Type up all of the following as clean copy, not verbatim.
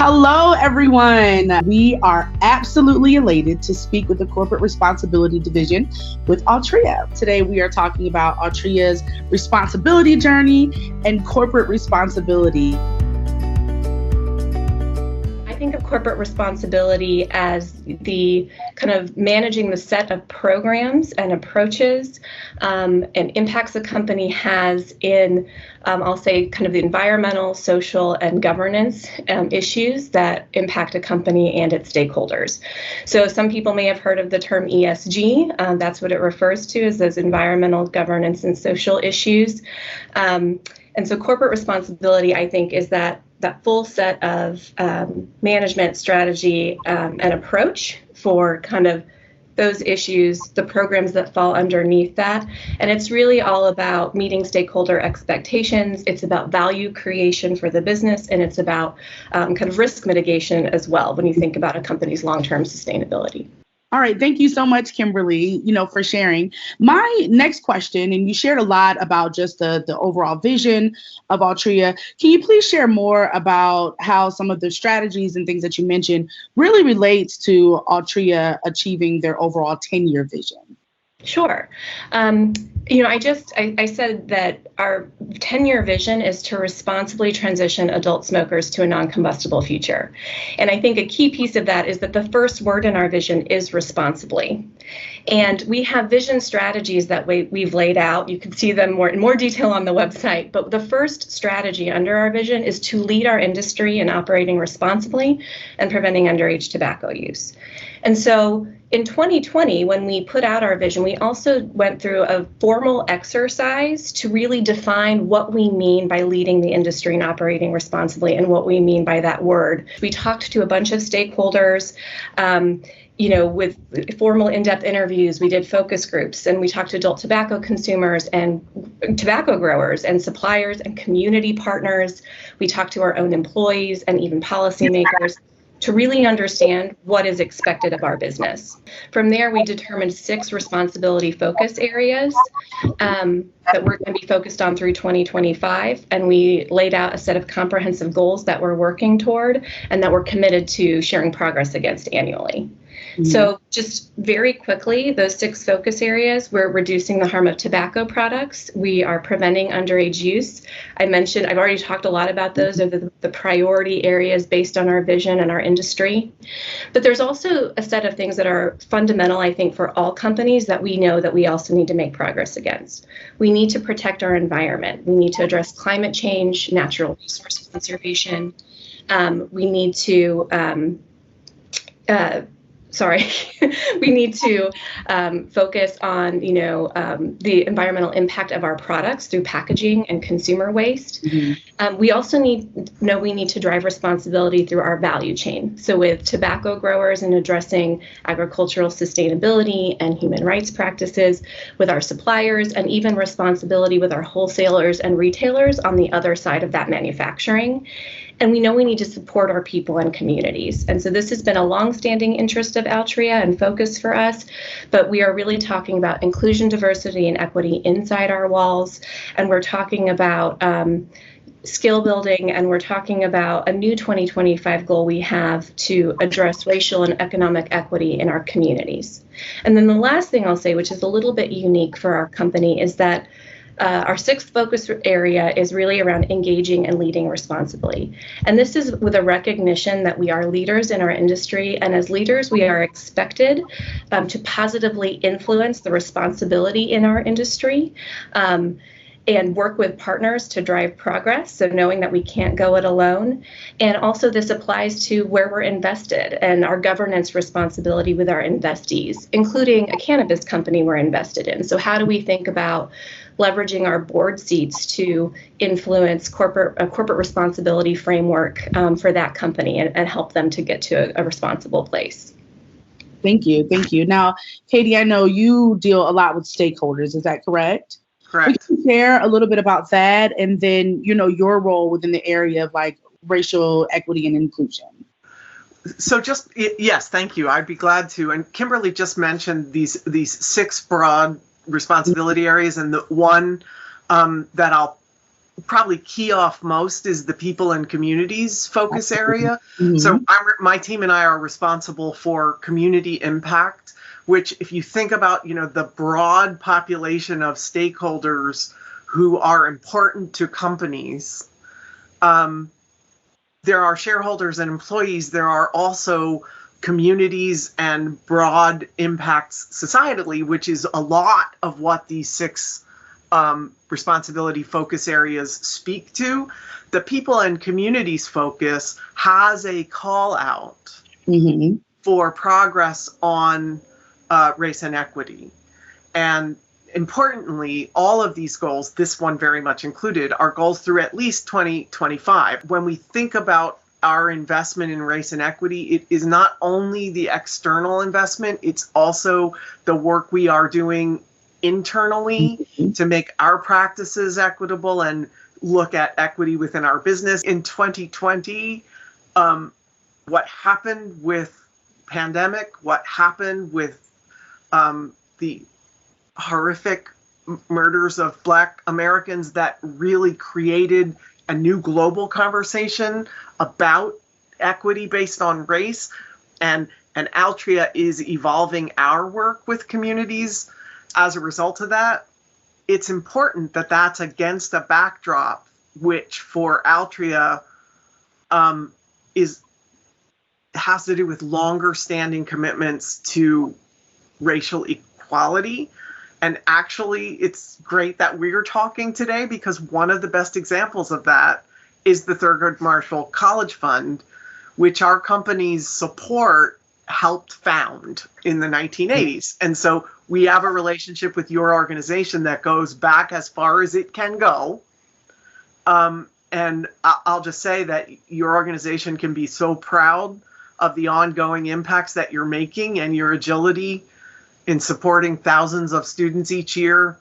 Hello, everyone. We are absolutely elated to speak with the Corporate Responsibility Division with Altria. Today, we are talking about Altria's responsibility journey and corporate responsibility. I think of corporate responsibility as the kind of managing the set of programs and approaches and impacts a company has in, I'll say, kind of the environmental, social, and governance issues that impact a company and its stakeholders. So some people may have heard of the term ESG. That's what it refers to, is those environmental, governance, and social issues. And so corporate responsibility, I think, is that full set of management strategy and approach for kind of those issues, the programs that fall underneath that. And it's really all about meeting stakeholder expectations. It's about value creation for the business, and it's about kind of risk mitigation as well when you think about a company's long-term sustainability. All right. Thank you so much, Kimberly, for sharing. My next question, and you shared a lot about just the overall vision of Altria. Can you please share more about how some of the strategies and things that you mentioned really relates to Altria achieving their overall 10-year vision? Sure. I said that our 10-year vision is to responsibly transition adult smokers to a non-combustible future. And I think a key piece of that is that the first word in our vision is responsibly. And we have vision strategies that we've laid out. You can see them in more detail on the website. But the first strategy under our vision is to lead our industry in operating responsibly and preventing underage tobacco use. And so in 2020, when we put out our vision, we also went through a formal exercise to really define what we mean by leading the industry and operating responsibly and what we mean by that word. We talked to a bunch of stakeholders, with formal in-depth interviews. We did focus groups, and we talked to adult tobacco consumers and tobacco growers and suppliers and community partners. We talked to our own employees and even policymakers to really understand what is expected of our business. From there, we determined 6 responsibility focus areas that we're going to be focused on through 2025. And we laid out a set of comprehensive goals that we're working toward and that we're committed to sharing progress against annually. Mm-hmm. So just very quickly, those 6 focus areas: we're reducing the harm of tobacco products. We are preventing underage use. I've already talked a lot about those are the priority areas based on our vision and our industry. But there's also a set of things that are fundamental, I think, for all companies that we know that we also need to make progress against. We need to protect our environment. We need to address climate change, natural resource conservation. We need to we need to focus on, the environmental impact of our products through packaging and consumer waste. Mm-hmm. We also need to drive responsibility through our value chain. So with tobacco growers and addressing agricultural sustainability and human rights practices, with our suppliers, and even responsibility with our wholesalers and retailers on the other side of that manufacturing. And we know we need to support our people and communities. And so this has been a longstanding interest of Altria and focus for us, but we are really talking about inclusion, diversity, and equity inside our walls. And we're talking about skill building, and we're talking about a new 2025 goal we have to address racial and economic equity in our communities. And then the last thing I'll say, which is a little bit unique for our company, is that our 6th focus area is really around engaging and leading responsibly. And this is with a recognition that we are leaders in our industry, and as leaders, we are expected to positively influence the responsibility in our industry. And work with partners to drive progress, so knowing that we can't go it alone. And also this applies to where we're invested and our governance responsibility with our investees, including a cannabis company we're invested in. So how do we think about leveraging our board seats to influence a corporate responsibility framework for that company and help them to get to a responsible place? Thank you. Now, Katie, I know you deal a lot with stakeholders. Is that correct? Correct. Could you share a little bit about that, and then, your role within the area of racial equity and inclusion? So yes, thank you. I'd be glad to. And Kimberly just mentioned these 6 broad responsibility areas, and the one that I'll probably key off most is the people and communities focus area. Mm-hmm. So my team and I are responsible for community impact, which if you think about, the broad population of stakeholders who are important to companies, there are shareholders and employees, there are also communities and broad impacts societally, which is a lot of what these 6 responsibility focus areas speak to. The people and communities focus has a call out Mm-hmm. for progress on race and equity. And importantly, all of these goals, this one very much included, are goals through at least 2025. When we think about our investment in race and equity, it is not only the external investment, it's also the work we are doing internally to make our practices equitable and look at equity within our business. In 2020, what happened with pandemic, what happened with the horrific murders of Black Americans that really created a new global conversation about equity based on race. And Altria is evolving our work with communities as a result of that. It's important that that's against a backdrop, which for Altria has to do with longer standing commitments to racial equality. And actually, it's great that we're talking today, because one of the best examples of that is the Thurgood Marshall College Fund, which our company's support helped found in the 1980s. And so we have a relationship with your organization that goes back as far as it can go. And I'll just say that your organization can be so proud of the ongoing impacts that you're making and your agility in supporting thousands of students each year,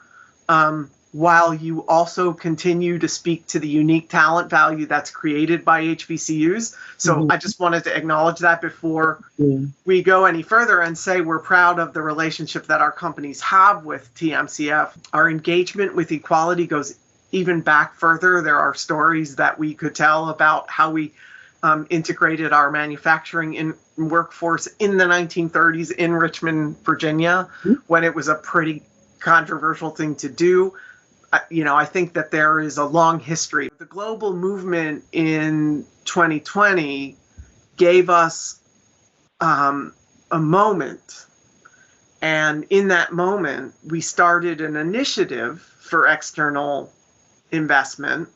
while you also continue to speak to the unique talent value that's created by HBCUs. So I just wanted to acknowledge that before we go any further and say we're proud of the relationship that our companies have with TMCF. Our engagement with equality goes even back further. There are stories that we could tell about how we integrated our manufacturing workforce in the 1930s in Richmond, Virginia, when it was a pretty controversial thing to do. I think that there is a long history. The global movement in 2020 gave us a moment. And in that moment, we started an initiative for external investment,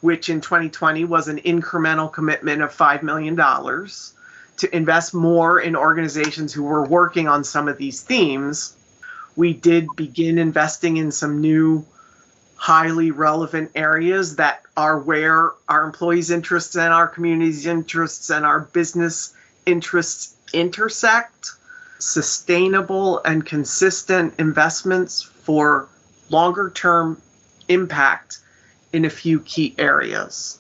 which in 2020 was an incremental commitment of $5 million to invest more in organizations who were working on some of these themes. We did begin investing in some new, highly relevant areas that are where our employees' interests and our community's interests and our business interests intersect. Sustainable and consistent investments for longer-term impact in a few key areas.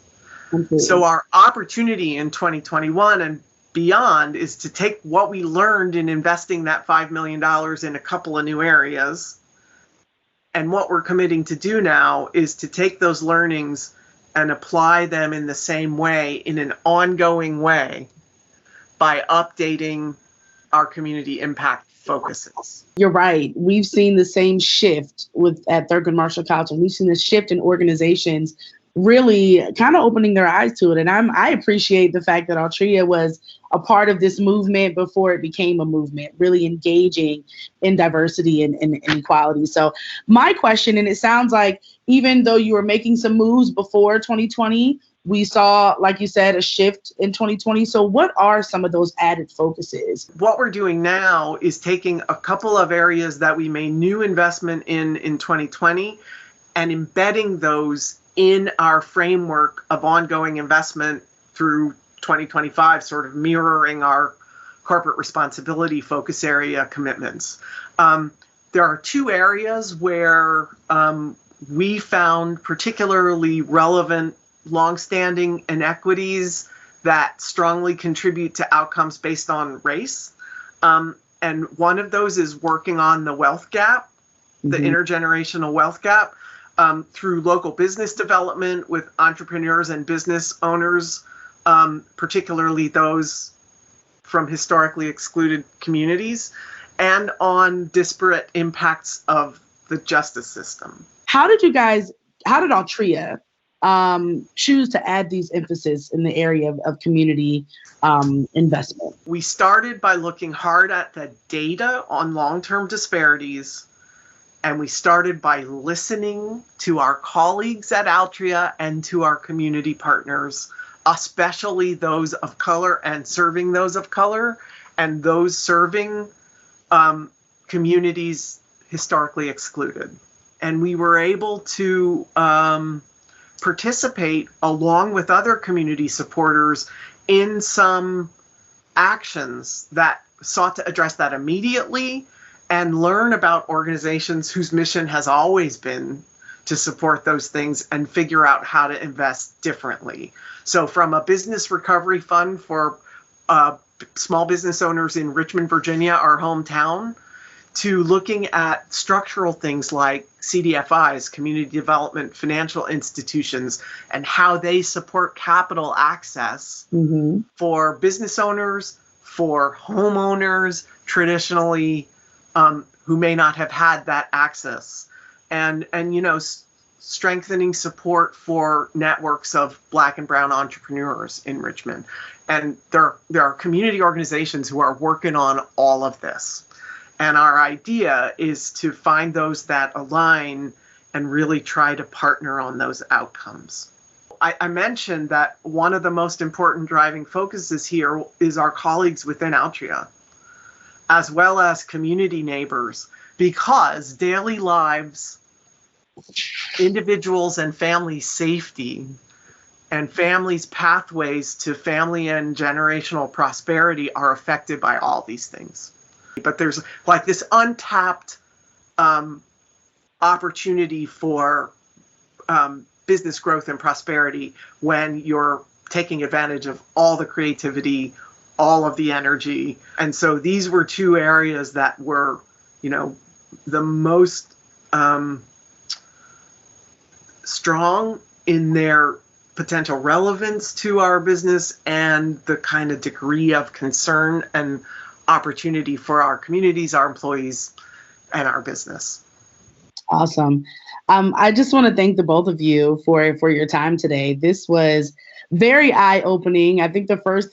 So our opportunity in 2021 and beyond is to take what we learned in investing that $5 million in a couple of new areas. And what we're committing to do now is to take those learnings and apply them in the same way, in an ongoing way, by updating our community impact focuses. You're right. We've seen the same shift at Thurgood Marshall College, and we've seen a shift in organizations really kind of opening their eyes to it. And I appreciate the fact that Altria was a part of this movement before it became a movement, really engaging in diversity and equality. So my question, and it sounds like even though you were making some moves before 2020, we saw, like you said, a shift in 2020. So what are some of those added focuses? What we're doing now is taking a couple of areas that we made new investment in 2020 and embedding those in our framework of ongoing investment through 2025, sort of mirroring our corporate responsibility focus area commitments. There are two areas where we found particularly relevant longstanding inequities that strongly contribute to outcomes based on race. And one of those is working on the wealth gap, the intergenerational wealth gap. through local business development with entrepreneurs and business owners, particularly those from historically excluded communities, and on disparate impacts of the justice system. How did Altria choose to add these emphasis in the area of community investment? We started by looking hard at the data on long-term disparities, and we started by listening to our colleagues at Altria and to our community partners, especially those of color and serving those of color, and those serving communities historically excluded. And we were able to participate along with other community supporters in some actions that sought to address that immediately and learn about organizations whose mission has always been to support those things and figure out how to invest differently. So from a business recovery fund for small business owners in Richmond, Virginia, our hometown, to looking at structural things like CDFIs, community development financial institutions, and how they support capital access for business owners, for homeowners traditionally who may not have had that access, and strengthening support for networks of Black and Brown entrepreneurs in Richmond. And there are community organizations who are working on all of this. And our idea is to find those that align and really try to partner on those outcomes. I mentioned that one of the most important driving focuses here is our colleagues within Altria, as well as community neighbors, because daily lives, individuals and family safety, and families' pathways to family and generational prosperity are affected by all these things. But there's like this untapped opportunity for business growth and prosperity when you're taking advantage of all the creativity, all of the energy. And so these were two areas that were, the most strong in their potential relevance to our business and the kind of degree of concern and opportunity for our communities, our employees, and our business. Awesome. I just want to thank the both of you for your time today. This was very eye-opening. I think the first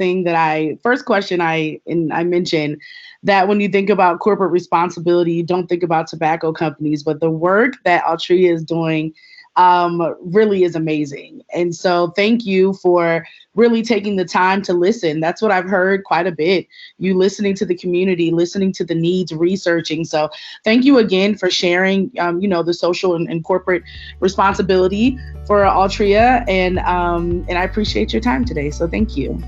question I mentioned that when you think about corporate responsibility, you don't think about tobacco companies, but the work that Altria is doing really is amazing. And so thank you for really taking the time to listen. That's what I've heard quite a bit. You listening to the community, listening to the needs, researching. So thank you again for sharing, the social and corporate responsibility for Altria. And I appreciate your time today. So thank you.